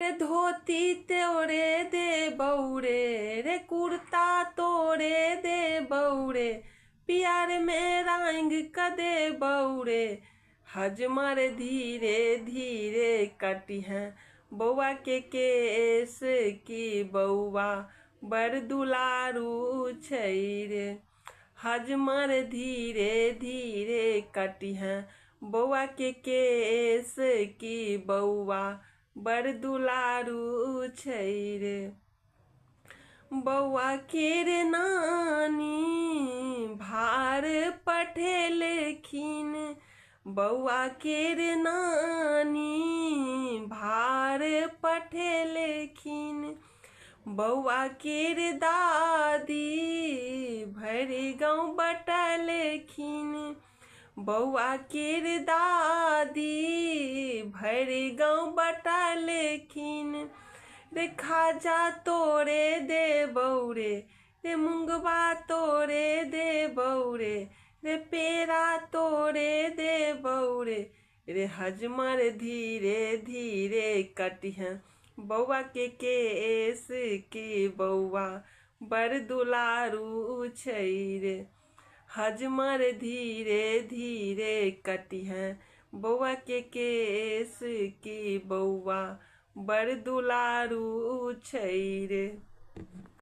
रे धोती तोरे दे बौरे, रे कुर्ता तोरे दे बौरे, प्यार में रंग कदे बौरे। हजमर धीरे धीरे कटी है बौआ के केस की बौआ बड़ दुलारू छै रे। हजमर धीरे धीरे कटी है बौआ के केस की बौआ बड़ दुलारू छै रे। बौआ केर नानी भार पठेलखिन, बौआ केर नानी भार पठेलखिन। बौआ केर दादी भरि गाँव बटलखिन, बौआ केर दादी भरि गाँव बटलखिन। रे खाजा तोरे दे बौरे, रे मुंगबा तोरे दे बौरे, रे पेड़ा तोरे दे बौरे। रे हजमर धीरे धीरे कटी है बौआ के केस की बौआ बड़ दुलारू छै रे। हजमर धीरे धीरे कटी है बौआ के केस की बौआ बड़ दुलारू छै रे।